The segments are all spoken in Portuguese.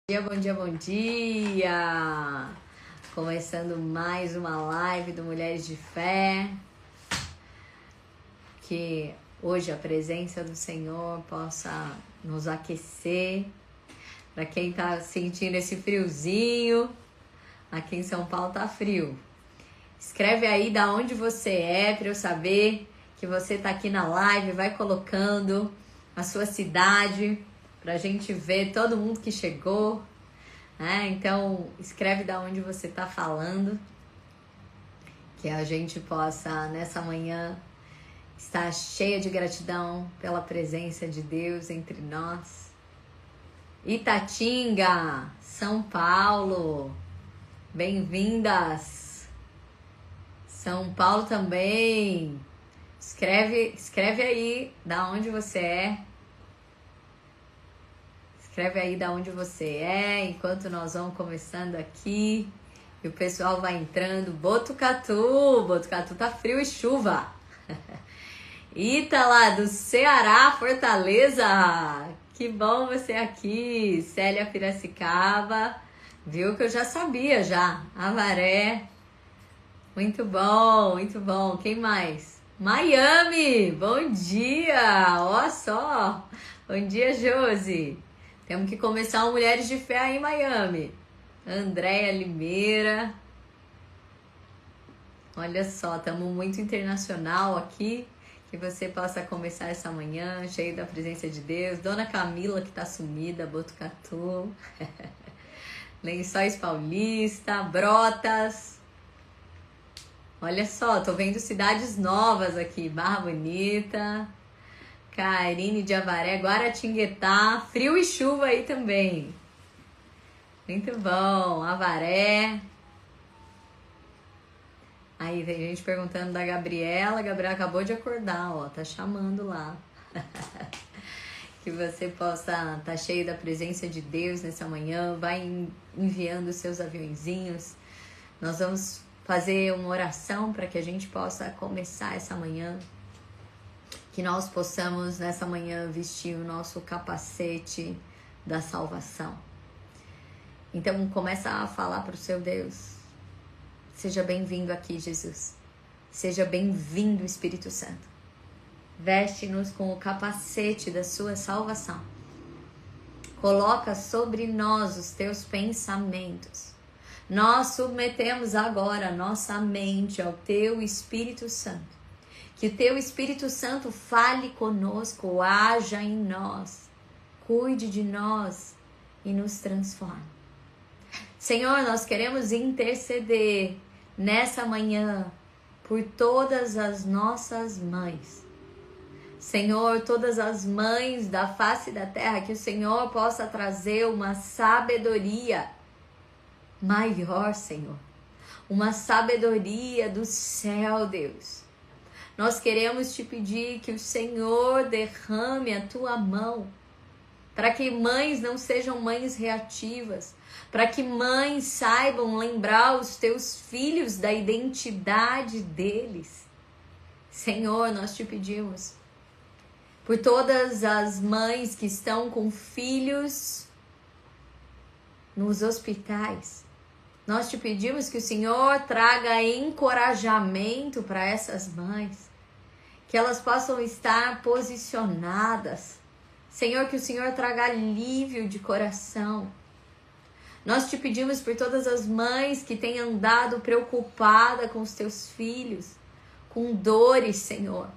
Bom dia, bom dia! Começando mais uma live do Mulheres de Fé. Que hoje a presença do Senhor possa nos aquecer. Para quem tá sentindo esse friozinho, aqui em São Paulo tá frio. Escreve aí da onde você é para eu saber que você tá aqui na live. Vai colocando a sua cidade pra gente ver todo mundo que chegou, né? Então, escreve da onde você tá falando, que a gente possa, nessa manhã, estar cheia de gratidão pela presença de Deus entre nós. Itatinga, São Paulo, bem-vindas! São Paulo também. Escreve aí da onde você é. Escreve aí da onde você é, enquanto nós vamos começando aqui. E o pessoal vai entrando. Botucatu tá frio e chuva. Ítala, do Ceará, Fortaleza. Que bom você aqui. Célia Piracicaba. Viu que eu já sabia já. Avaré. Muito bom, muito bom. Quem mais? Miami, bom dia. Ó só. Bom dia, Josi. Temos que começar o Mulheres de Fé aí em Miami. Andréia Limeira. Olha só, estamos muito internacional aqui. Que você possa começar essa manhã cheio da presença de Deus. Dona Camila, que tá sumida, Botucatu. Lençóis Paulista, Brotas. Olha só, tô vendo cidades novas aqui. Barra Bonita. Karine de Avaré, Guaratinguetá, frio e chuva aí também. Muito bom, Avaré. Aí tem gente perguntando da Gabriela. A Gabriela acabou de acordar, ó, tá chamando lá. Que você possa estar cheio da presença de Deus nessa manhã. Vai enviando os seus aviãozinhos. Nós vamos fazer uma oração para que a gente possa começar essa manhã. Que nós possamos nessa manhã vestir o nosso capacete da salvação. Então começa a falar para o seu Deus. Seja bem-vindo aqui, Jesus. Seja bem-vindo, Espírito Santo. Veste-nos com o capacete da sua salvação. Coloca sobre nós os teus pensamentos. Nós submetemos agora a nossa mente ao teu Espírito Santo. Que o teu Espírito Santo fale conosco, haja em nós, cuide de nós e nos transforme. Senhor, nós queremos interceder nessa manhã por todas as nossas mães. Senhor, todas as mães da face da terra, que o Senhor possa trazer uma sabedoria maior, Senhor. Uma sabedoria do céu, Deus. Nós queremos te pedir que o Senhor derrame a tua mão, para que mães não sejam mães reativas, para que mães saibam lembrar os teus filhos da identidade deles. Senhor, nós te pedimos por todas as mães que estão com filhos nos hospitais. Nós te pedimos que o Senhor traga encorajamento para essas mães, que elas possam estar posicionadas. Senhor, que o Senhor traga alívio de coração. Nós te pedimos por todas as mães que têm andado preocupada com os teus filhos, com dores, Senhor,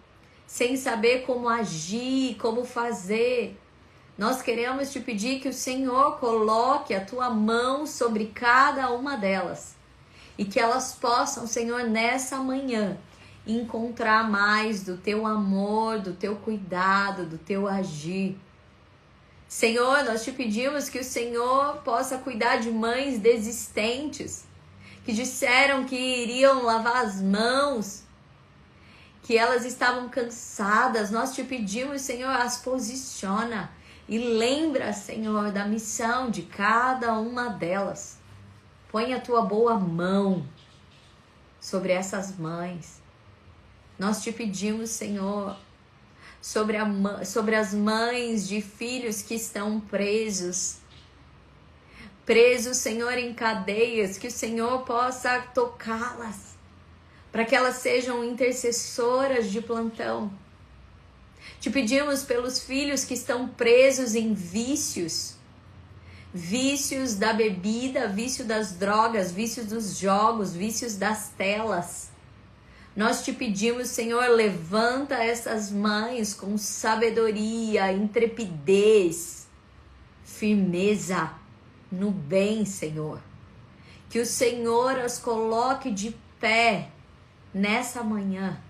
sem saber como agir, como fazer. Nós queremos te pedir que o Senhor coloque a tua mão sobre cada uma delas e que elas possam, Senhor, nessa manhã, encontrar mais do teu amor, do teu cuidado, do teu agir. Senhor, nós te pedimos que o Senhor possa cuidar de mães desistentes, que disseram que iriam lavar as mãos, que elas estavam cansadas. Nós te pedimos, Senhor, as posiciona e lembra, Senhor, da missão de cada uma delas. Põe a tua boa mão sobre essas mães. Nós te pedimos, Senhor, sobre as mães de filhos que estão presos, presos, Senhor, em cadeias, que o Senhor possa tocá-las, para que elas sejam intercessoras de plantão. Te pedimos pelos filhos que estão presos em vícios, vícios da bebida, vício das drogas, vícios dos jogos, vícios das telas. Nós te pedimos, Senhor, levanta essas mães com sabedoria, intrepidez, firmeza no bem, Senhor. Que o Senhor as coloque de pé nessa manhã.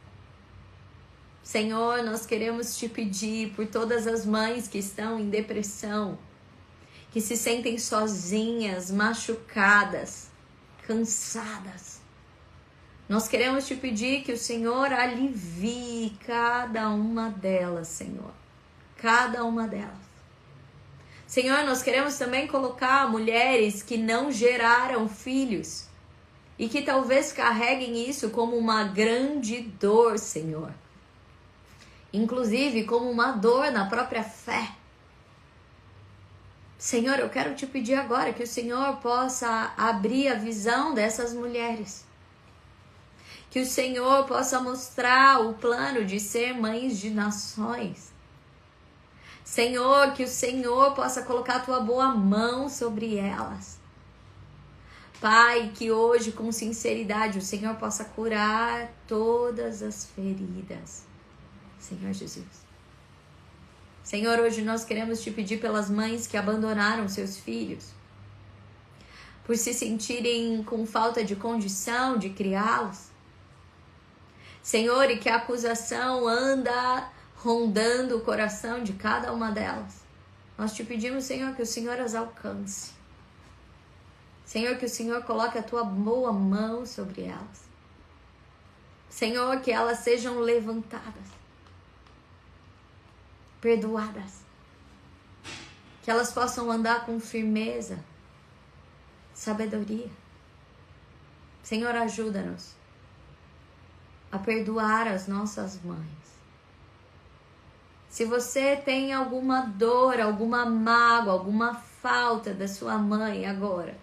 Senhor, nós queremos te pedir por todas as mães que estão em depressão, que se sentem sozinhas, machucadas, cansadas. Nós queremos te pedir que o Senhor alivie cada uma delas, Senhor. Cada uma delas. Senhor, nós queremos também colocar mulheres que não geraram filhos e que talvez carreguem isso como uma grande dor, Senhor. Inclusive como uma dor na própria fé. Senhor, eu quero te pedir agora que o Senhor possa abrir a visão dessas mulheres. Que o Senhor possa mostrar o plano de ser mães de nações. Senhor, que o Senhor possa colocar a tua boa mão sobre elas. Pai, que hoje com sinceridade o Senhor possa curar todas as feridas. Senhor Jesus. Senhor, hoje nós queremos te pedir pelas mães que abandonaram seus filhos, por se sentirem com falta de condição de criá-los. Senhor, e que a acusação anda rondando o coração de cada uma delas. Nós te pedimos, Senhor, que o Senhor as alcance. Senhor, que o Senhor coloque a tua boa mão sobre elas. Senhor, que elas sejam levantadas, perdoadas, que elas possam andar com firmeza, sabedoria. Senhor, ajuda-nos a perdoar as nossas mães. Se você tem alguma dor, alguma mágoa, alguma falta da sua mãe agora,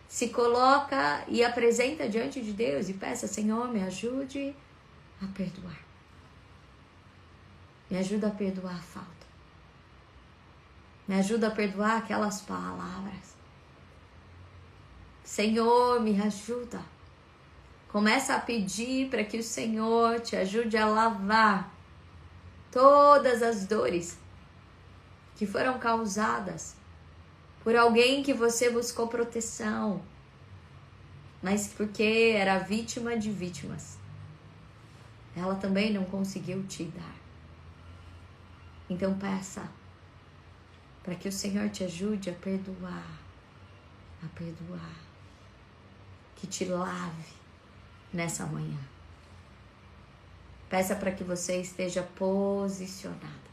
se coloca e apresenta diante de Deus e peça, Senhor, me ajude a perdoar. Me ajuda a perdoar a falta. Me ajuda a perdoar aquelas palavras. Senhor, me ajuda. Começa a pedir para que o Senhor te ajude a lavar todas as dores que foram causadas por alguém que você buscou proteção, mas porque era vítima de vítimas. Ela também não conseguiu te dar. Então peça para que o Senhor te ajude a perdoar, que te lave nessa manhã. Peça para que você esteja posicionada.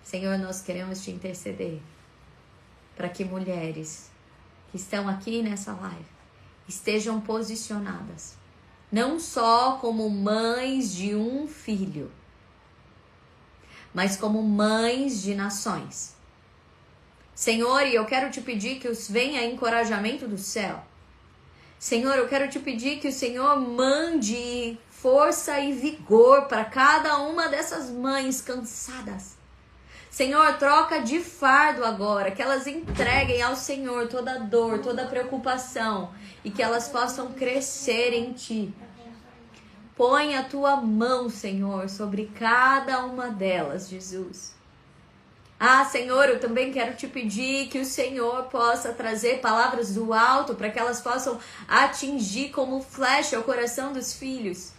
Senhor, nós queremos te interceder para que mulheres que estão aqui nessa live estejam posicionadas, não só como mães de um filho, mas como mães de nações. Senhor, e eu quero te pedir que os venha encorajamento do céu. Senhor, eu quero te pedir que o Senhor mande força e vigor para cada uma dessas mães cansadas. Senhor, troca de fardo agora, que elas entreguem ao Senhor toda a dor, toda a preocupação e que elas possam crescer em Ti. Põe a Tua mão, Senhor, sobre cada uma delas, Jesus. Ah, Senhor, eu também quero te pedir que o Senhor possa trazer palavras do alto para que elas possam atingir como flecha o coração dos filhos.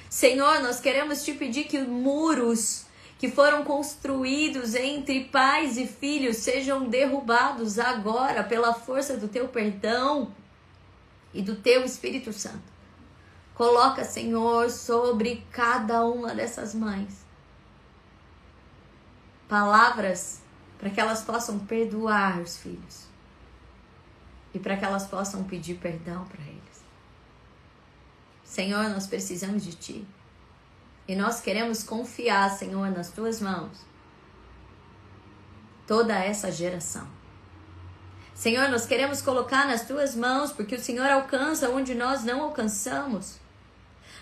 Senhor, nós queremos te pedir que os muros que foram construídos entre pais e filhos sejam derrubados agora pela força do Teu perdão e do Teu Espírito Santo. Coloca, Senhor, sobre cada uma dessas mães palavras para que elas possam perdoar os filhos e para que elas possam pedir perdão para eles. Senhor, nós precisamos de Ti e nós queremos confiar, Senhor, nas Tuas mãos toda essa geração. Senhor, nós queremos colocar nas tuas mãos, porque o Senhor alcança onde nós não alcançamos.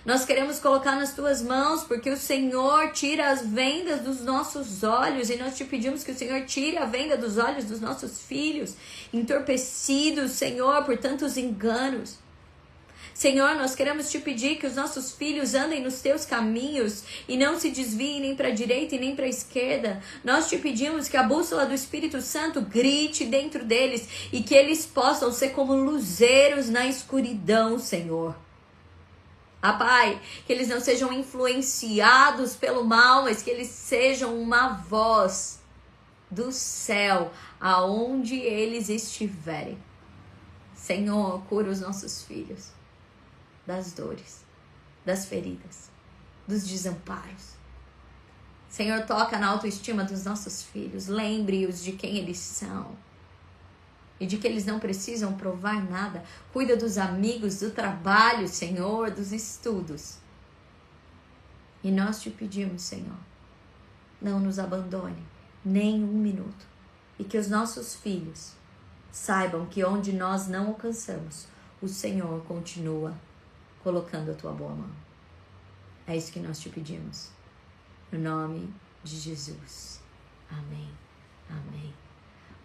Nós queremos colocar nas tuas mãos, porque o Senhor tira as vendas dos nossos olhos, e nós te pedimos que o Senhor tire a venda dos olhos dos nossos filhos, entorpecidos, Senhor, por tantos enganos. Senhor, nós queremos te pedir que os nossos filhos andem nos teus caminhos e não se desviem nem para a direita e nem para a esquerda. Nós te pedimos que a bússola do Espírito Santo grite dentro deles e que eles possam ser como luzeiros na escuridão, Senhor. Pai, que eles não sejam influenciados pelo mal, mas que eles sejam uma voz do céu aonde eles estiverem. Senhor, cura os nossos filhos das dores, das feridas, dos desamparos. Senhor, toca na autoestima dos nossos filhos, lembre-os de quem eles são e de que eles não precisam provar nada. Cuida dos amigos, do trabalho, Senhor, dos estudos. E nós te pedimos, Senhor, não nos abandone nem um minuto, e que os nossos filhos saibam que onde nós não alcançamos, o Senhor continua colocando a tua boa mão. É isso que nós te pedimos. No nome de Jesus. Amém. Amém.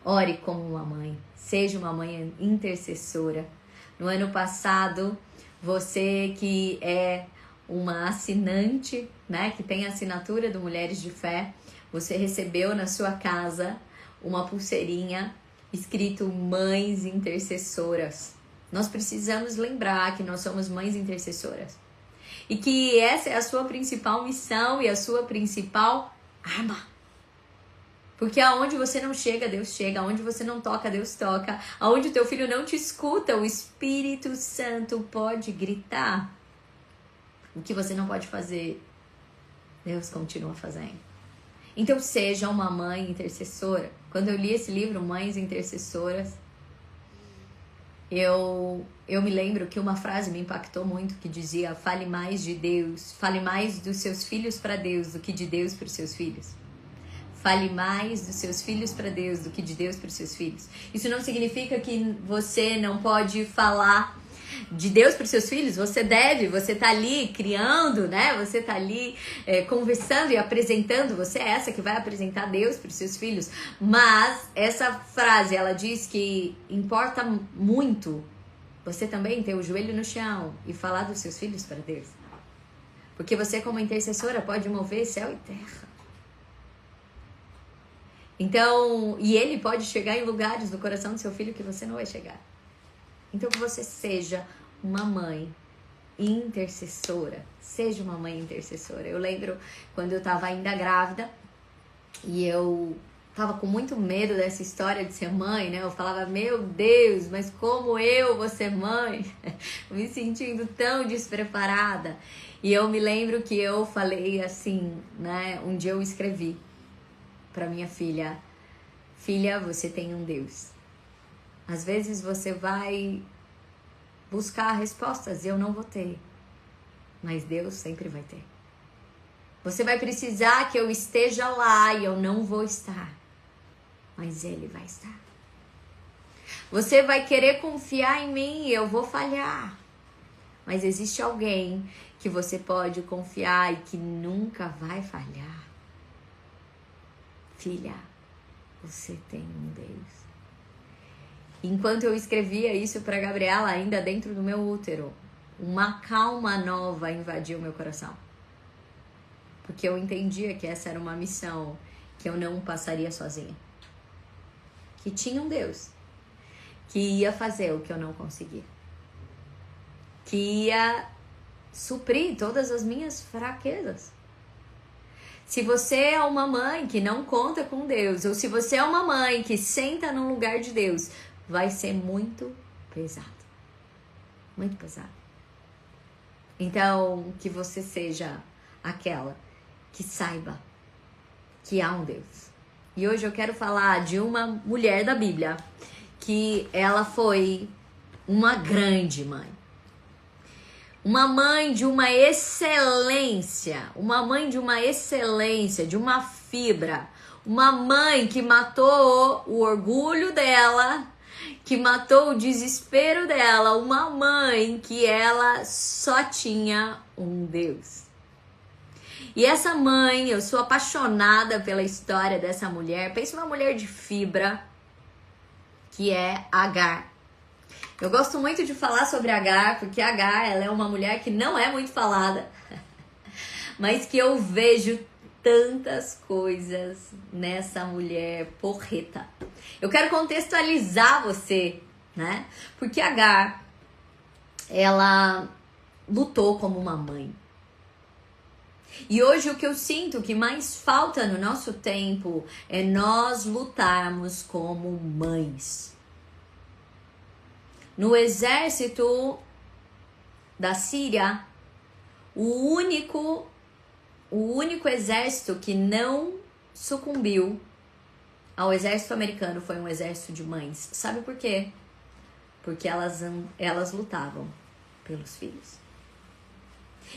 Ore como uma mãe. Seja uma mãe intercessora. No ano passado, você que é uma assinante, né, que tem a assinatura do Mulheres de Fé, você recebeu na sua casa uma pulseirinha escrito Mães Intercessoras. Nós precisamos lembrar que nós somos mães intercessoras. E que essa é a sua principal missão e a sua principal arma. Porque aonde você não chega, Deus chega. Aonde você não toca, Deus toca. Aonde o teu filho não te escuta, o Espírito Santo pode gritar. O que você não pode fazer, Deus continua fazendo. Então seja uma mãe intercessora. Quando eu li esse livro, Mães Intercessoras, eu me lembro que uma frase me impactou muito, que dizia: fale mais de Deus, fale mais dos seus filhos para Deus do que de Deus para os seus filhos. Fale mais dos seus filhos para Deus do que de Deus para os seus filhos. Isso não significa que você não pode falar de Deus para os seus filhos. Você deve, você tá ali criando, né? Você tá ali conversando e apresentando. Você é essa que vai apresentar Deus para os seus filhos. Mas essa frase, ela diz que importa muito você também ter o joelho no chão e falar dos seus filhos para Deus. Porque você, como intercessora, pode mover céu e terra. Então, e ele pode chegar em lugares no coração do seu filho que você não vai chegar. Então, que você seja uma mãe intercessora. Seja uma mãe intercessora. Eu lembro quando eu estava ainda grávida e eu estava com muito medo dessa história de ser mãe, né? Eu falava, meu Deus, mas como eu vou ser mãe? Me sentindo tão despreparada. E eu me lembro que eu falei assim, né? Um dia eu escrevi para minha filha: filha, você tem um Deus. Às vezes você vai buscar respostas e eu não vou ter, mas Deus sempre vai ter. Você vai precisar que eu esteja lá e eu não vou estar, mas Ele vai estar. Você vai querer confiar em mim e eu vou falhar, mas existe alguém que você pode confiar e que nunca vai falhar. Filha, você tem um Deus. Enquanto eu escrevia isso para Gabriela, ainda dentro do meu útero, uma calma nova invadiu meu coração. Porque eu entendia que essa era uma missão que eu não passaria sozinha. Que tinha um Deus que ia fazer o que eu não conseguia. Que ia suprir todas as minhas fraquezas. Se você é uma mãe que não conta com Deus, ou se você é uma mãe que senta no lugar de Deus, vai ser muito pesado. Muito pesado. Então, que você seja aquela que saiba que há um Deus. E hoje eu quero falar de uma mulher da Bíblia, que ela foi uma grande mãe. Uma mãe de uma excelência, de uma fibra. Uma mãe que matou o orgulho dela que matou o desespero dela, uma mãe que ela só tinha um Deus. E essa mãe, eu sou apaixonada pela história dessa mulher. Pensa uma mulher de fibra, que é Agar. Eu gosto muito de falar sobre Agar, porque Agar, ela é uma mulher que não é muito falada, mas que eu vejo tantas coisas nessa mulher porreta. Eu quero contextualizar você, né? Porque Agar, ela lutou como uma mãe. E hoje o que eu sinto que mais falta no nosso tempo é nós lutarmos como mães. No exército da Síria, o único exército que não sucumbiu ao exército americano foi um exército de mães. Sabe por quê? Porque elas lutavam pelos filhos.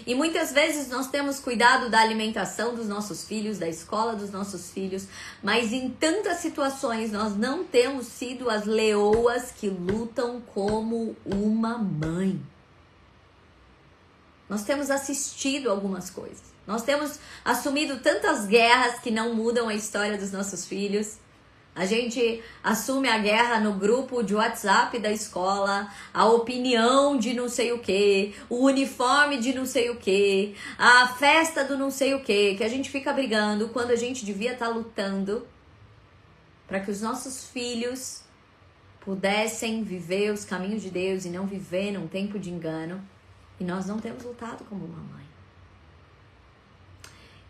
E muitas vezes nós temos cuidado da alimentação dos nossos filhos, da escola dos nossos filhos, mas em tantas situações nós não temos sido as leoas que lutam como uma mãe. Nós temos assistido algumas coisas. Nós temos assumido tantas guerras que não mudam a história dos nossos filhos. A gente assume a guerra no grupo de WhatsApp da escola, a opinião de não sei o que, o uniforme de não sei o que, a festa do não sei o que a gente fica brigando quando a gente devia estar lutando para que os nossos filhos pudessem viver os caminhos de Deus e não viver num tempo de engano. E nós não temos lutado como uma mãe.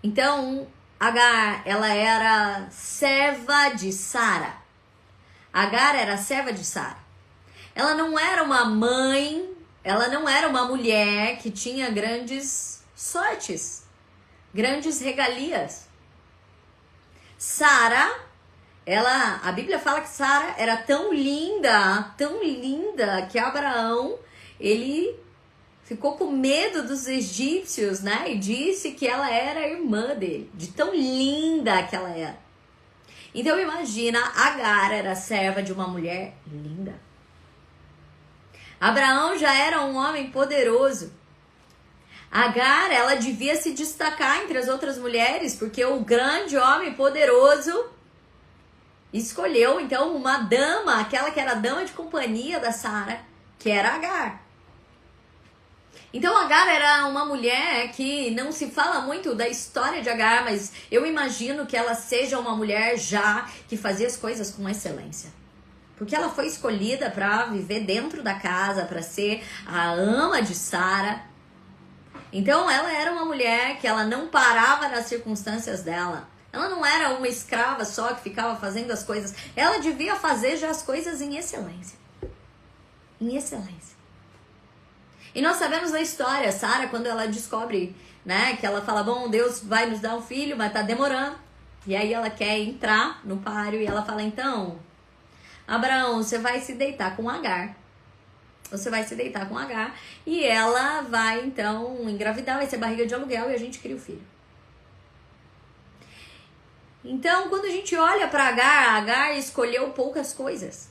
Então, Agar, ela era serva de Sara. Agar era serva de Sara. Ela não era uma mãe, ela não era uma mulher que tinha grandes sortes, grandes regalias. Sara, a Bíblia fala que Sara era tão linda, que Abraão, ele ficou com medo dos egípcios, né? E disse que ela era a irmã dele, de tão linda que ela era. Então imagina, Agar era serva de uma mulher linda. Abraão já era um homem poderoso. Agar, ela devia se destacar entre as outras mulheres, porque o grande homem poderoso escolheu então uma dama, aquela que era a dama de companhia da Sara, que era Agar. Então Agar era uma mulher que não se fala muito da história de Agar, mas eu imagino que ela seja uma mulher já que fazia as coisas com excelência. Porque ela foi escolhida para viver dentro da casa, para ser a ama de Sara. Então ela era uma mulher que ela não parava nas circunstâncias dela. Ela não era uma escrava só que ficava fazendo as coisas. Ela devia fazer já as coisas em excelência. Em excelência. E nós sabemos da história, Sara, quando ela descobre, né, que ela fala, bom, Deus vai nos dar um filho, mas tá demorando. E aí ela quer entrar no páreo e ela fala, então, Abraão, você vai se deitar com Agar. Você vai se deitar com Agar e ela vai, então, engravidar, vai ser barriga de aluguel e a gente cria o filho. Então, quando a gente olha para Agar escolheu poucas coisas.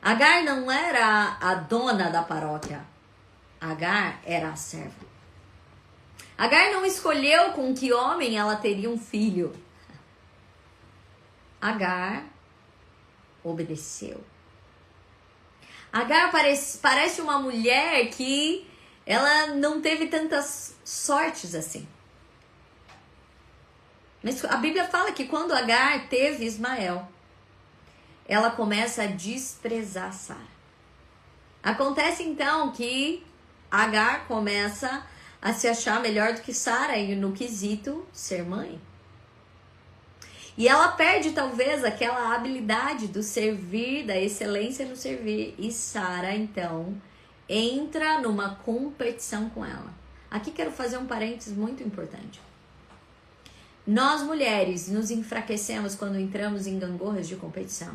Agar não era a dona da paróquia. Agar era a serva. Agar não escolheu com que homem ela teria um filho. Agar obedeceu. Agar parece uma mulher que ela não teve tantas sortes assim. Mas a Bíblia fala que quando Agar teve Ismael, ela começa a desprezar Sara. Acontece então que Agar começa a se achar melhor do que Sara no quesito ser mãe. E ela perde talvez aquela habilidade do servir, da excelência no servir. E Sara então entra numa competição com ela. Aqui quero fazer um parênteses muito importante. Nós mulheres nos enfraquecemos quando entramos em gangorras de competição.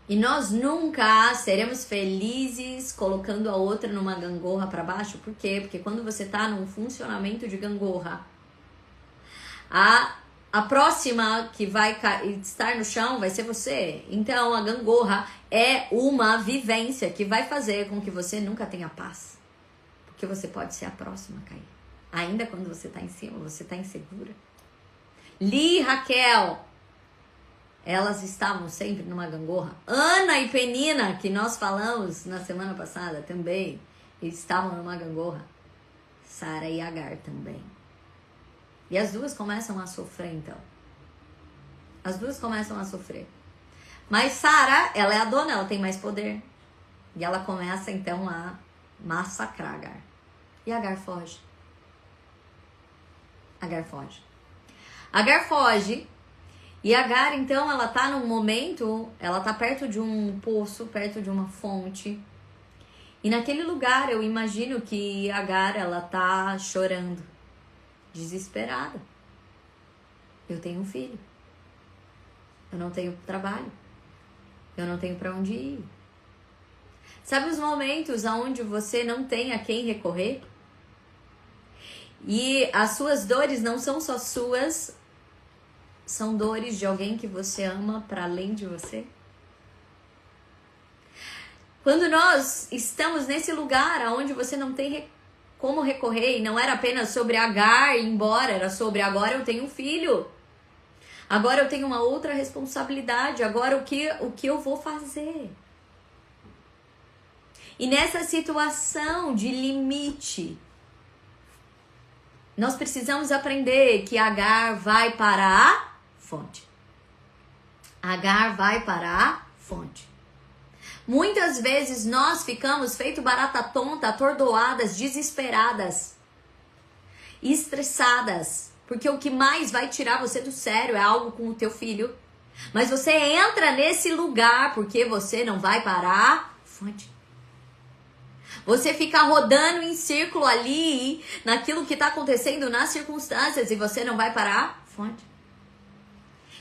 E nós nunca seremos felizes colocando a outra numa gangorra para baixo. Por quê? Porque quando você tá num funcionamento de gangorra, a próxima que vai estar no chão vai ser você. Então a gangorra é uma vivência que vai fazer com que você nunca tenha paz. Porque você pode ser a próxima a cair. Ainda quando você está em cima, você está insegura. Li e Raquel, elas estavam sempre numa gangorra. Ana e Penina, que nós falamos na semana passada também, estavam numa gangorra. Sara e Agar também. E as duas começam a sofrer, então. As duas começam a sofrer. Mas Sara, ela é a dona, ela tem mais poder. E ela começa, então, a massacrar Agar. E Agar foge. Agar foge. Agar foge. E Agar, então, ela tá num momento, ela tá perto de um poço, perto de uma fonte. E naquele lugar, eu imagino que Agar, ela tá chorando. Desesperada. Eu tenho um filho. Eu não tenho trabalho. Eu não tenho para onde ir. Sabe os momentos onde você não tem a quem recorrer? E as suas dores não são só suas, são dores de alguém que você ama para além de você? Quando nós estamos nesse lugar onde você não tem como recorrer, e não era apenas sobre Agar ir embora, era sobre agora eu tenho um filho. Agora eu tenho uma outra responsabilidade. Agora o que eu vou fazer? E nessa situação de limite, nós precisamos aprender que Agar vai para a fonte. Agar vai para a fonte. Muitas vezes nós ficamos feito barata tonta, atordoadas, desesperadas, estressadas, porque o que mais vai tirar você do sério é algo com o teu filho. Mas você entra nesse lugar porque você não vai parar a fonte. Você fica rodando em círculo ali, naquilo que está acontecendo nas circunstâncias, e você não vai parar a fonte.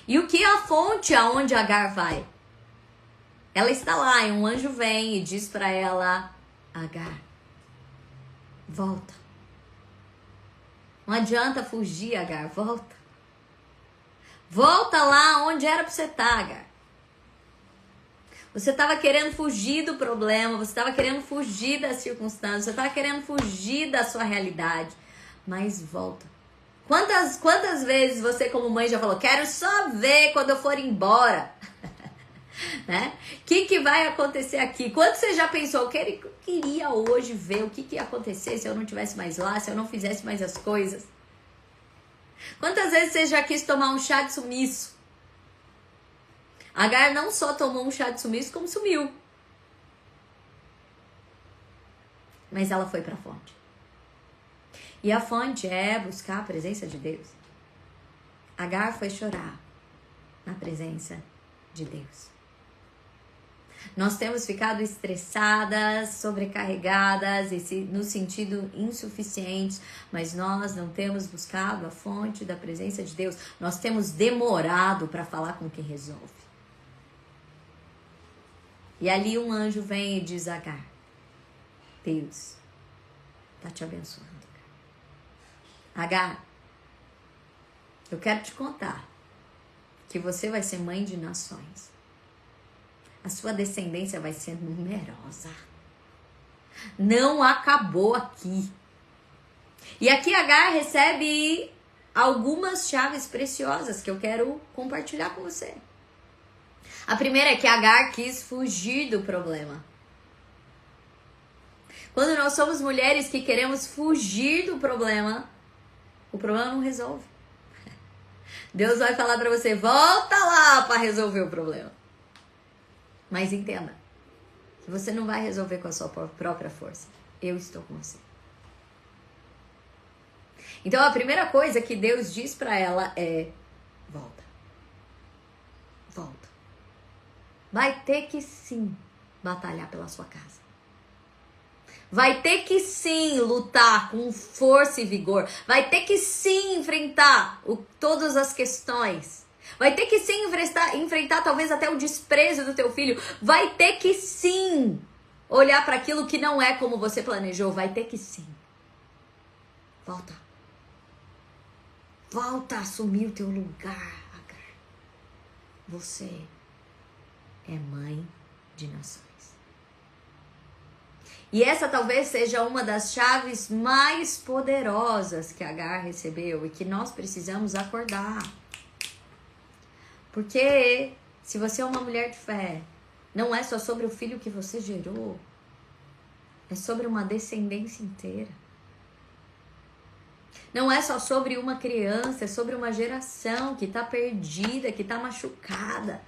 E o que é a fonte aonde Agar vai? Ela está lá e um anjo vem e diz para ela: Agar, volta. Não adianta fugir, Agar, volta. Volta lá onde era para você estar, Agar. Você estava querendo fugir do problema, você estava querendo fugir das circunstâncias, você estava querendo fugir da sua realidade. Mas volta. Quantas vezes você como mãe já falou: quero só ver quando eu for embora. Né? O que vai acontecer aqui? Quando você já pensou, eu queria hoje ver o que ia acontecer se eu não estivesse mais lá, se eu não fizesse mais as coisas? Quantas vezes você já quis tomar um chá de sumiço? Agar não só tomou um chá de sumiço, como sumiu. Mas ela foi para a fonte. E a fonte é buscar a presença de Deus. Agar foi chorar na presença de Deus. Nós temos ficado estressadas, sobrecarregadas, no sentido insuficientes, mas nós não temos buscado a fonte da presença de Deus. Nós temos demorado para falar com quem resolve. E ali um anjo vem e diz: Agar, Deus está te abençoando. Agar, eu quero te contar que você vai ser mãe de nações. A sua descendência vai ser numerosa. Não acabou aqui. E aqui Agar recebe algumas chaves preciosas que eu quero compartilhar com você. A primeira é que Agar quis fugir do problema. Quando nós somos mulheres que queremos fugir do problema, o problema não resolve. Deus vai falar para você: volta lá para resolver o problema. Mas entenda, que você não vai resolver com a sua própria força. Eu estou com você. Então a primeira coisa que Deus diz para ela é: volta. Volta. Vai ter que sim batalhar pela sua casa. Vai ter que sim lutar com força e vigor. Vai ter que sim enfrentar todas as questões. Vai ter que sim enfrentar talvez até o desprezo do teu filho. Vai ter que sim olhar para aquilo que não é como você planejou. Vai ter que sim. Volta. Volta a assumir o teu lugar, Agar. Você é mãe de nações. E essa talvez seja uma das chaves mais poderosas que Agar recebeu e que nós precisamos acordar. Porque se você é uma mulher de fé, não é só sobre o filho que você gerou, é sobre uma descendência inteira. Não é só sobre uma criança, é sobre uma geração que está perdida, que está machucada.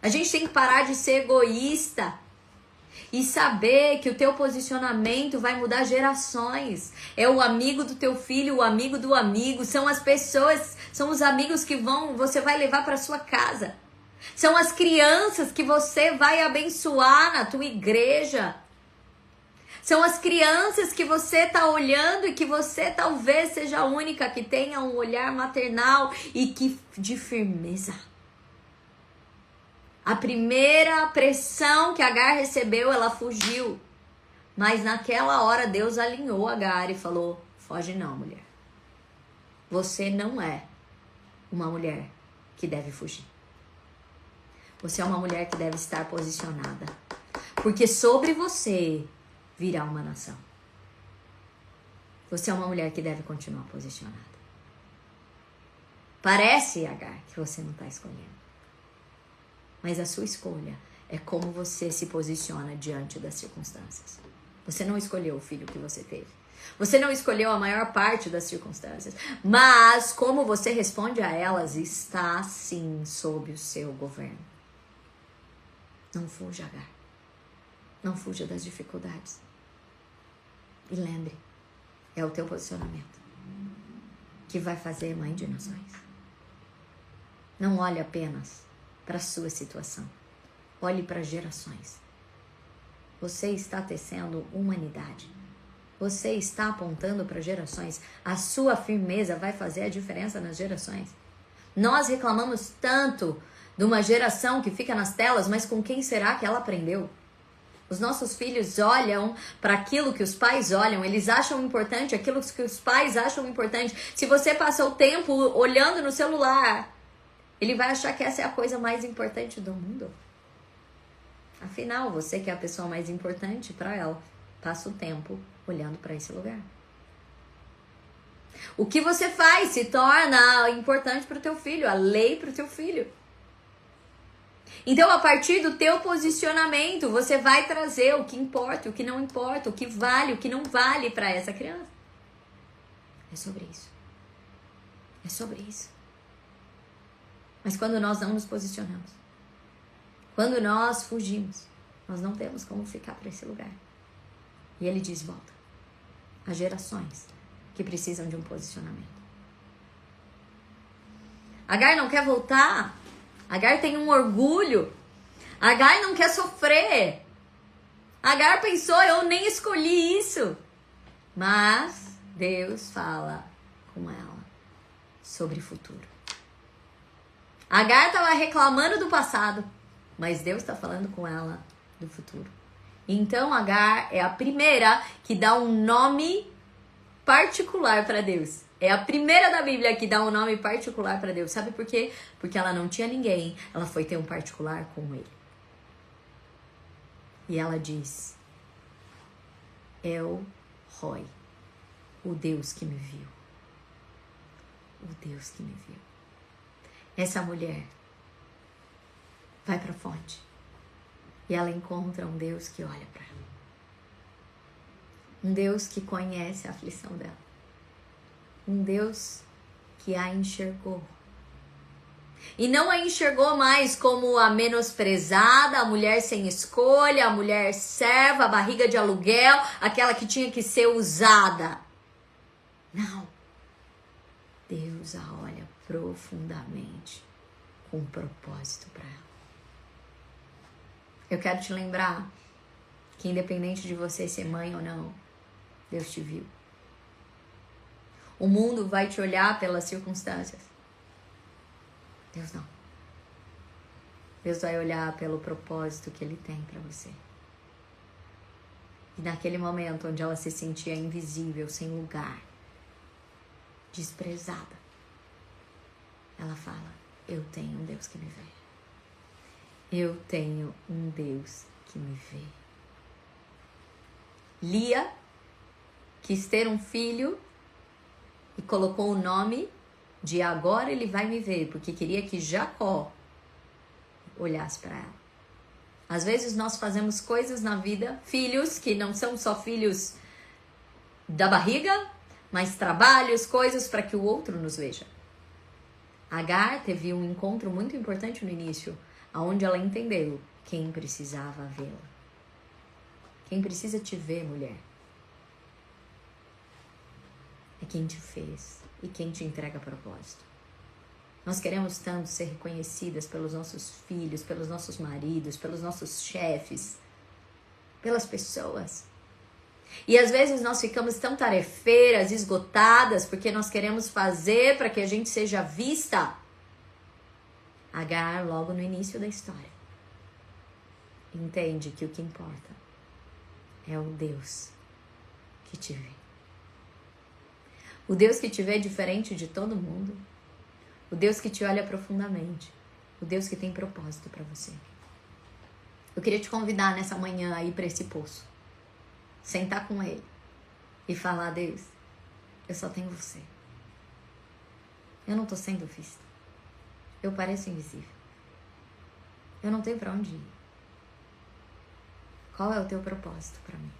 A gente tem que parar de ser egoísta e saber que o teu posicionamento vai mudar gerações. É o amigo do teu filho, o amigo do amigo, são as pessoas, são os amigos que você vai levar para sua casa. São as crianças que você vai abençoar na tua igreja. São as crianças que você está olhando e que você talvez seja a única que tenha um olhar maternal e que de firmeza. A primeira pressão que Agar recebeu, ela fugiu. Mas naquela hora Deus alinhou Agar e falou: foge não, mulher. Você não é uma mulher que deve fugir. Você é uma mulher que deve estar posicionada. Porque sobre você virá uma nação. Você é uma mulher que deve continuar posicionada. Parece, Agar, que você não está escolhendo. Mas a sua escolha é como você se posiciona diante das circunstâncias. Você não escolheu o filho que você teve. Você não escolheu a maior parte das circunstâncias. Mas como você responde a elas está sim sob o seu governo. Não fuja, Agar. Não fuja das dificuldades. E lembre, é o teu posicionamento que vai fazer mãe de nações. Não olhe apenas para a sua situação. Olhe para gerações. Você está tecendo humanidade. Você está apontando para gerações. A sua firmeza vai fazer a diferença nas gerações. Nós reclamamos tanto de uma geração que fica nas telas, mas com quem será que ela aprendeu? Os nossos filhos olham para aquilo que os pais olham, eles acham importante aquilo que os pais acham importante. Se você passa o tempo olhando no celular, ele vai achar que essa é a coisa mais importante do mundo. Afinal, você que é a pessoa mais importante para ela, passa o tempo olhando para esse lugar. O que você faz se torna importante para o teu filho, a lei para o teu filho. Então, a partir do teu posicionamento, você vai trazer o que importa, o que não importa, o que vale, o que não vale para essa criança. É sobre isso. É sobre isso. Mas quando nós não nos posicionamos, quando nós fugimos, nós não temos como ficar para esse lugar. E ele diz: volta. Há gerações que precisam de um posicionamento. Agar não quer voltar. Agar tem um orgulho. Agar não quer sofrer. Agar pensou: eu nem escolhi isso. Mas Deus fala com ela sobre o futuro. Agar estava reclamando do passado, mas Deus está falando com ela do futuro. Então Agar é a primeira que dá um nome particular para Deus. É a primeira da Bíblia que dá um nome particular para Deus. Sabe por quê? Porque ela não tinha ninguém. Ela foi ter um particular com ele. E ela diz: El Roi, o Deus que me viu. O Deus que me viu. Essa mulher vai para a fonte. E ela encontra um Deus que olha para ela. Um Deus que conhece a aflição dela. Um Deus que a enxergou. E não a enxergou mais como a menosprezada, a mulher sem escolha, a mulher serva, a barriga de aluguel, aquela que tinha que ser usada. Não. Deus a olha profundamente, com um propósito para ela. Eu quero te lembrar que independente de você ser mãe ou não, Deus te viu. O mundo vai te olhar pelas circunstâncias. Deus não. Deus vai olhar pelo propósito que Ele tem para você. E naquele momento onde ela se sentia invisível, sem lugar, desprezada, ela fala: eu tenho um Deus que me vê. Eu tenho um Deus que me vê. Lia quis ter um filho e colocou o nome de agora ele vai me ver, porque queria que Jacó olhasse para ela. Às vezes nós fazemos coisas na vida, filhos que não são só filhos da barriga, mas trabalhos, coisas para que o outro nos veja. Agar teve um encontro muito importante no início, onde ela entendeu quem precisava vê-la. Quem precisa te ver, mulher, é quem te fez e quem te entrega propósito. Nós queremos tanto ser reconhecidas pelos nossos filhos, pelos nossos maridos, pelos nossos chefes, pelas pessoas. E às vezes nós ficamos tão tarefeiras, esgotadas, porque nós queremos fazer para que a gente seja vista. Agar, logo no início da história, entende que o que importa é o Deus que te vê. O Deus que te vê diferente de todo mundo. O Deus que te olha profundamente. O Deus que tem propósito para você. Eu queria te convidar nessa manhã a ir para esse poço. Sentar com Ele e falar: Deus, eu só tenho você. Eu não estou sendo vista. Eu pareço invisível. Eu não tenho para onde ir. Qual é o teu propósito para mim?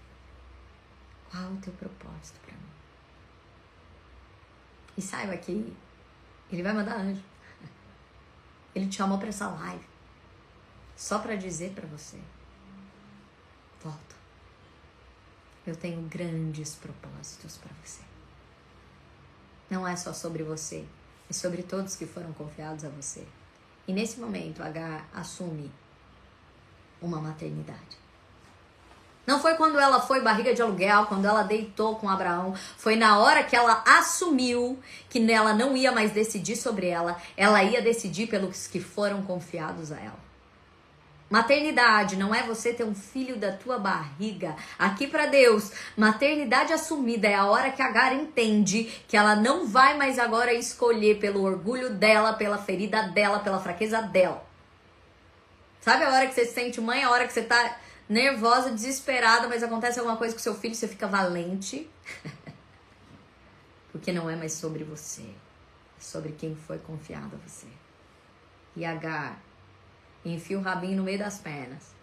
Qual é o teu propósito para mim? E saiba que Ele vai mandar anjo. Ele te chamou para essa live só para dizer para você: volta. Eu tenho grandes propósitos para você. Não é só sobre você, é sobre todos que foram confiados a você. E nesse momento, Agar assume uma maternidade. Não foi quando ela foi barriga de aluguel, quando ela deitou com Abraão. Foi na hora que ela assumiu que ela não ia mais decidir sobre ela. Ela ia decidir pelos que foram confiados a ela. Maternidade não é você ter um filho da tua barriga. Aqui para Deus, maternidade assumida é a hora que Agar entende que ela não vai mais agora escolher pelo orgulho dela, pela ferida dela, pela fraqueza dela. Sabe a hora que você se sente mãe, a hora que você tá nervosa, desesperada, mas acontece alguma coisa com seu filho, você fica valente. Porque não é mais sobre você, é sobre quem foi confiado a você. E Agar enfia o rabinho no meio das pernas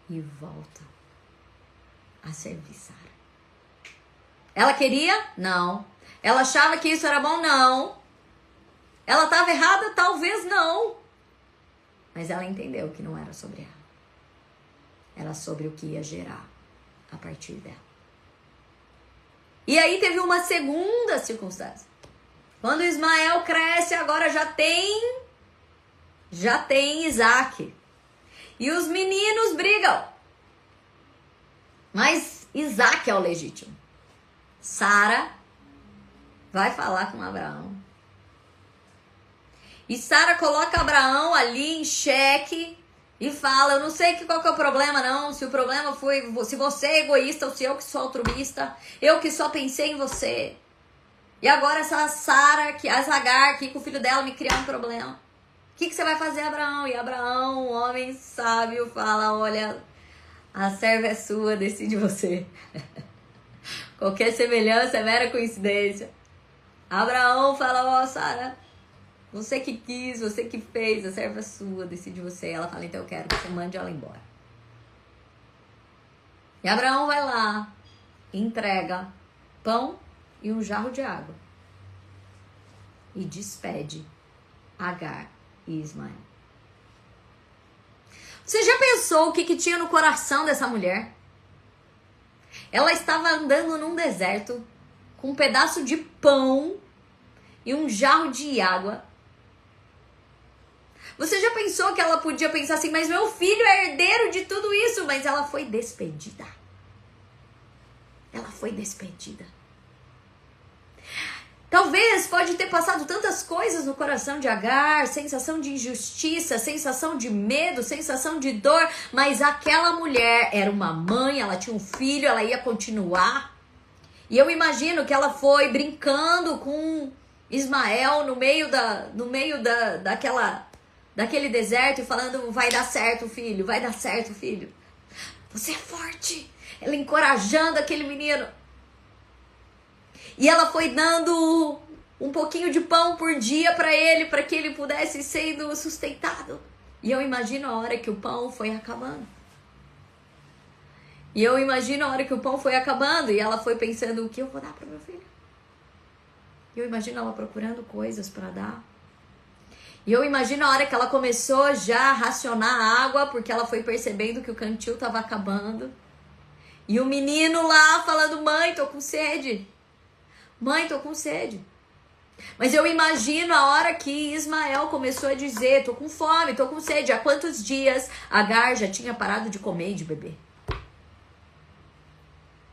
e volta a servir Sara. Ela queria? Não. Ela achava que isso era bom? Não. Ela estava errada? Talvez não. Mas ela entendeu que não era sobre ela. Era sobre o que ia gerar a partir dela. E aí teve uma segunda circunstância. Quando Ismael cresce, agora já tem Isaac. E os meninos brigam. Mas Isaac é o legítimo. Sara vai falar com Abraão. E Sara coloca Abraão ali em xeque e fala: eu não sei qual que é o problema não, se o problema foi se você é egoísta ou se eu que sou altruísta, eu que só pensei em você. E agora essa Sara, essa Agar aqui com o filho dela me criar um problema. O que você vai fazer, Abraão? E Abraão, um homem sábio, fala: olha, a serva é sua, decide você. Qualquer semelhança é mera coincidência. Abraão fala: ó, Sara, você que quis, você que fez, a serva é sua, decide você. Ela fala: então eu quero que você mande ela embora. E Abraão vai lá, entrega pão e um jarro de água. E despede Agar e Ismael. Você já pensou o que tinha no coração dessa mulher? Ela estava andando num deserto com um pedaço de pão e um jarro de água. Você já pensou que ela podia pensar assim: mas meu filho é herdeiro de tudo isso? Mas ela foi despedida. Ela foi despedida. Talvez pode ter passado tantas coisas no coração de Agar, sensação de injustiça, sensação de medo, sensação de dor, mas aquela mulher era uma mãe, ela tinha um filho, ela ia continuar. E eu imagino que ela foi brincando com Ismael no meio daquele deserto e falando: vai dar certo, filho, vai dar certo, filho. Você é forte. Ela encorajando aquele menino. E ela foi dando um pouquinho de pão por dia para ele, para que ele pudesse sendo sustentado. E eu imagino a hora que o pão foi acabando. E eu imagino a hora que o pão foi acabando e ela foi pensando: o que eu vou dar para meu filho? E eu imagino ela procurando coisas para dar. E eu imagino a hora que ela começou já a racionar a água, porque ela foi percebendo que o cantil estava acabando. E o menino lá falando: mãe, tô com sede. Mãe, tô com sede. Mas eu imagino a hora que Ismael começou a dizer: tô com fome, tô com sede. Há quantos dias Agar já tinha parado de comer e de beber?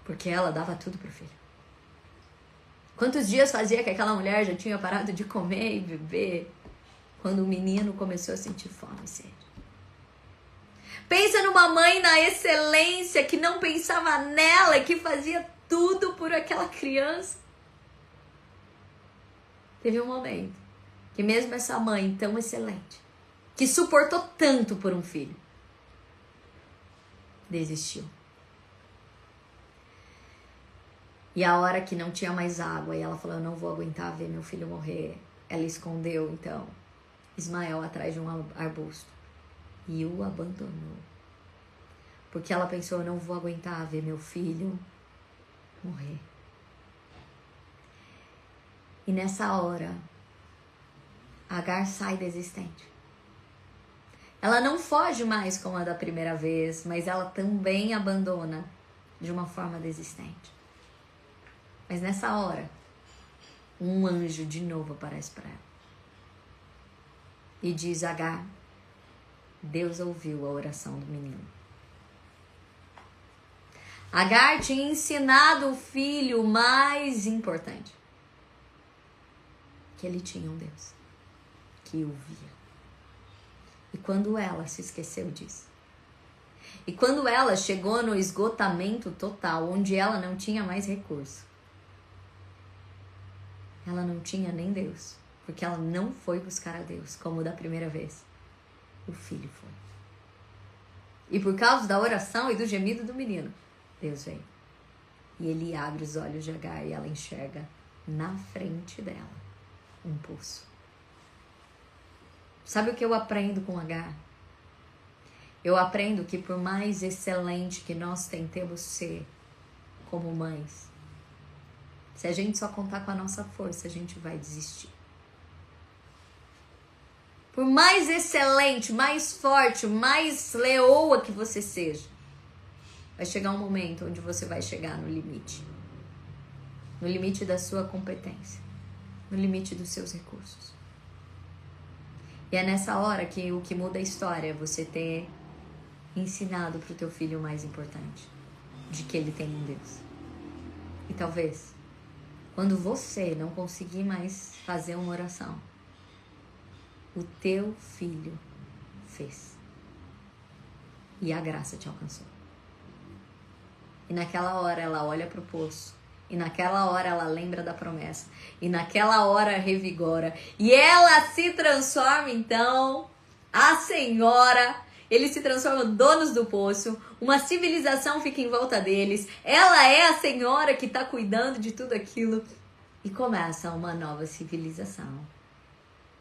Porque ela dava tudo pro filho. Quantos dias fazia que aquela mulher já tinha parado de comer e beber? Quando o menino começou a sentir fome e sede. Pensa numa mãe na excelência, que não pensava nela e que fazia tudo por aquela criança. Teve um momento que mesmo essa mãe tão excelente, que suportou tanto por um filho, desistiu. E a hora que não tinha mais água, e ela falou: eu não vou aguentar ver meu filho morrer. Ela escondeu, então, Ismael atrás de um arbusto e o abandonou. Porque ela pensou: eu não vou aguentar ver meu filho morrer. E nessa hora, Agar sai desistente. Ela não foge mais como a da primeira vez, mas ela também abandona de uma forma desistente. Mas nessa hora, um anjo de novo aparece para ela. E diz: Agar, Deus ouviu a oração do menino. Agar tinha ensinado o filho mais importante. Que ele tinha um Deus que o via. E quando ela se esqueceu disso, e quando ela chegou no esgotamento total, onde ela não tinha mais recurso, ela não tinha nem Deus, porque ela não foi buscar a Deus como da primeira vez. O filho foi. E por causa da oração e do gemido do menino, Deus veio. E ele abre os olhos de Agar e ela enxerga na frente dela um poço. Sabe o que eu aprendo com Agar? Eu aprendo que por mais excelente que nós tentemos ser como mães, se a gente só contar com a nossa força, a gente vai desistir. Por mais excelente, mais forte, mais leoa que você seja, vai chegar um momento onde você vai chegar no limite. No limite da sua competência. No limite dos seus recursos. E é nessa hora que o que muda a história é você ter ensinado para o teu filho o mais importante. De que ele tem um Deus. E talvez, quando você não conseguir mais fazer uma oração, o teu filho fez. E a graça te alcançou. E naquela hora ela olha para o poço. E naquela hora ela lembra da promessa. E naquela hora revigora. E ela se transforma então. A senhora. Eles se transformam donos do poço. Uma civilização fica em volta deles. Ela é a senhora que está cuidando de tudo aquilo. E começa uma nova civilização.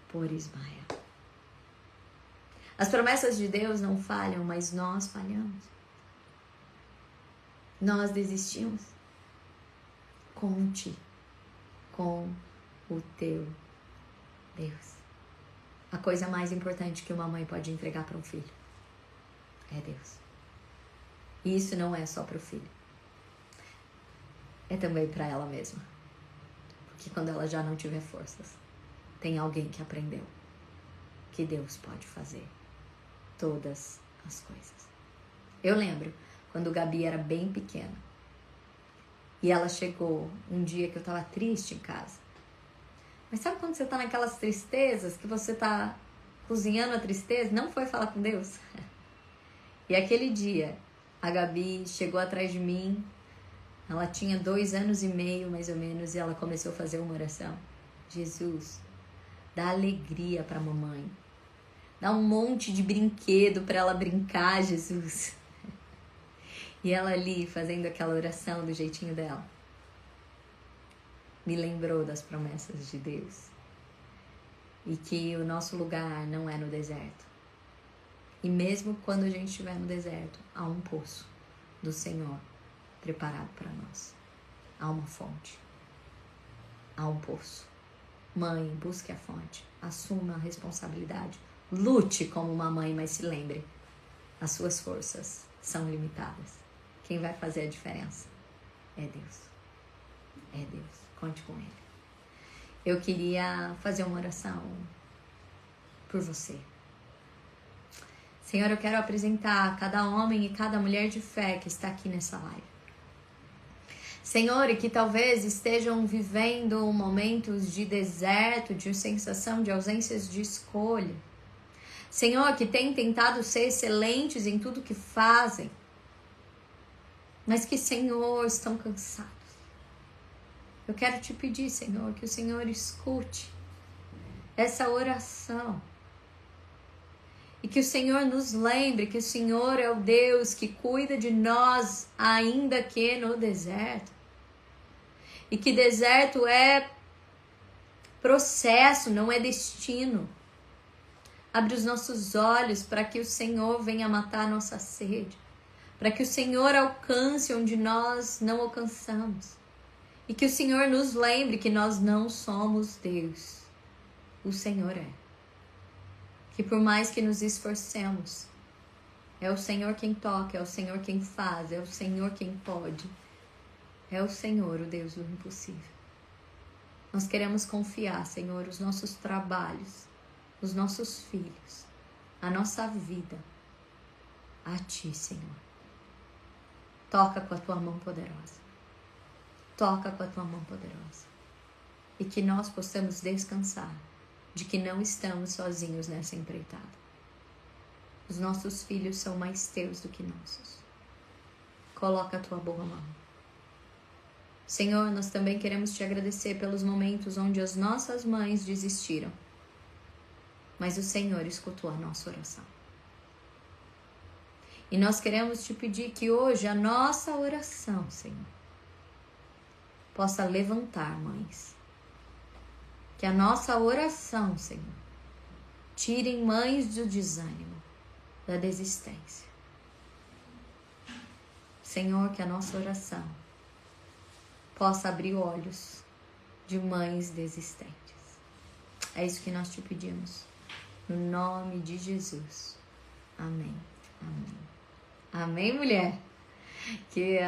Por Ismael. As promessas de Deus não falham, mas nós falhamos. Nós desistimos. Conte com o teu Deus. A coisa mais importante que uma mãe pode entregar para um filho é Deus. E isso não é só para o filho. É também para ela mesma. Porque quando ela já não tiver forças, tem alguém que aprendeu que Deus pode fazer todas as coisas. Eu lembro quando Gabi era bem pequena. E ela chegou um dia que eu tava triste em casa. Mas sabe quando você tá naquelas tristezas, que você tá cozinhando a tristeza? Não foi falar com Deus? E aquele dia, a Gabi chegou atrás de mim, Ela tinha 2 anos e meio, mais ou menos, e ela começou a fazer uma oração. Jesus, dá alegria para a mamãe. Dá um monte de brinquedo para ela brincar, Jesus. E ela ali, fazendo aquela oração do jeitinho dela, me lembrou das promessas de Deus. E que o nosso lugar não é no deserto. E mesmo quando a gente estiver no deserto, há um poço do Senhor preparado para nós. Há uma fonte. Há um poço. Mãe, busque a fonte. Assuma a responsabilidade. Lute como uma mãe, mas se lembre, as suas forças são limitadas. Quem vai fazer a diferença é Deus. É Deus. Conte com Ele. Eu queria fazer uma oração por você. Senhor, eu quero apresentar cada homem e cada mulher de fé que está aqui nessa live. Senhor, e que talvez estejam vivendo momentos de deserto, de sensação de ausências de escolha. Senhor, que têm tentado ser excelentes em tudo que fazem, mas que, Senhor, estão cansados. Eu quero te pedir, Senhor, que o Senhor escute essa oração. E que o Senhor nos lembre que o Senhor é o Deus que cuida de nós, ainda que no deserto. E que deserto é processo, não é destino. Abre os nossos olhos para que o Senhor venha matar a nossa sede. Para que o Senhor alcance onde nós não alcançamos. E que o Senhor nos lembre que nós não somos Deus. O Senhor é. Que por mais que nos esforcemos, é o Senhor quem toca, é o Senhor quem faz, é o Senhor quem pode. É o Senhor, o Deus do impossível. Nós queremos confiar, Senhor, os nossos trabalhos, os nossos filhos, a nossa vida a Ti, Senhor. Toca com a Tua mão poderosa. Toca com a Tua mão poderosa. E que nós possamos descansar de que não estamos sozinhos nessa empreitada. Os nossos filhos são mais Teus do que nossos. Coloca a Tua boa mão. Senhor, nós também queremos Te agradecer pelos momentos onde as nossas mães desistiram. Mas o Senhor escutou a nossa oração. E nós queremos Te pedir que hoje a nossa oração, Senhor, possa levantar mães. Que a nossa oração, Senhor, tire mães do desânimo, da desistência. Senhor, que a nossa oração possa abrir olhos de mães desistentes. É isso que nós Te pedimos. No nome de Jesus. Amém. Amém. Amém, mulher? Que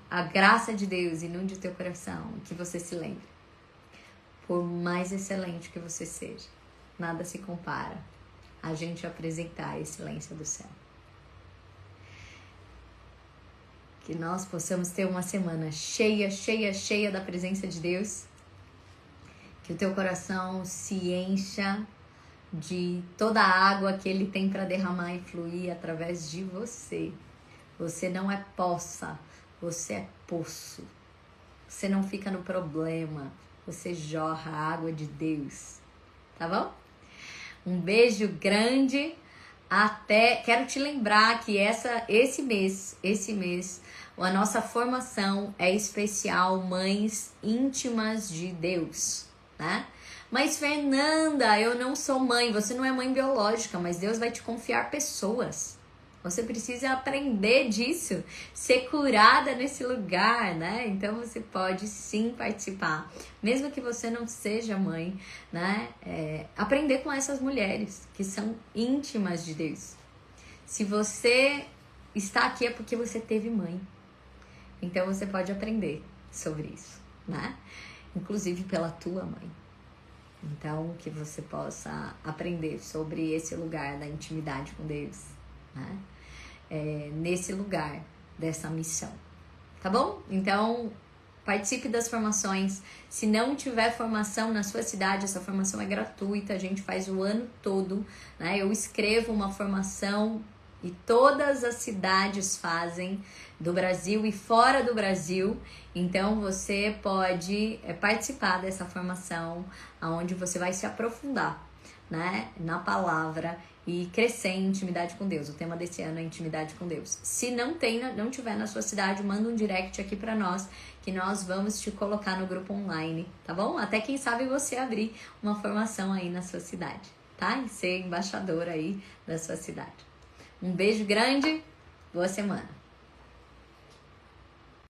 a graça de Deus inunde o teu coração. Que você se lembre. Por mais excelente que você seja, nada se compara a gente apresentar a excelência do céu. Que nós possamos ter uma semana cheia, cheia, cheia da presença de Deus. Que o teu coração se encha de toda a água que Ele tem para derramar e fluir através de você. Você não é poça, você é poço. Você não fica no problema, você jorra a água de Deus. Tá bom? Um beijo grande. Quero te lembrar que esse mês, a nossa formação é especial Mães Íntimas de Deus, né? Mas Fernanda, eu não sou mãe. Você não é mãe biológica, mas Deus vai te confiar pessoas. Você precisa aprender disso, ser curada nesse lugar, né? Então você pode sim participar, mesmo que você não seja mãe, né? Aprender com essas mulheres que são íntimas de Deus. Se você está aqui é porque você teve mãe. Então você pode aprender sobre isso, né? Inclusive pela tua mãe. Então que você possa aprender sobre esse lugar da intimidade com Deus, né? Nesse lugar dessa missão, tá bom? Então participe das formações. Se não tiver formação na sua cidade, essa formação é gratuita, a gente faz o ano todo, né? Eu escrevo uma formação E todas as cidades fazem, do Brasil e fora do Brasil. Então você pode participar dessa formação, onde você vai se aprofundar, né, na palavra e crescer em intimidade com Deus. O tema desse ano é intimidade com Deus. Se não tiver na sua cidade, manda um direct aqui pra nós, que nós vamos te colocar no grupo online, tá bom? Até quem sabe você abrir uma formação aí na sua cidade, tá? E ser embaixador aí da sua cidade. Um beijo grande, boa semana.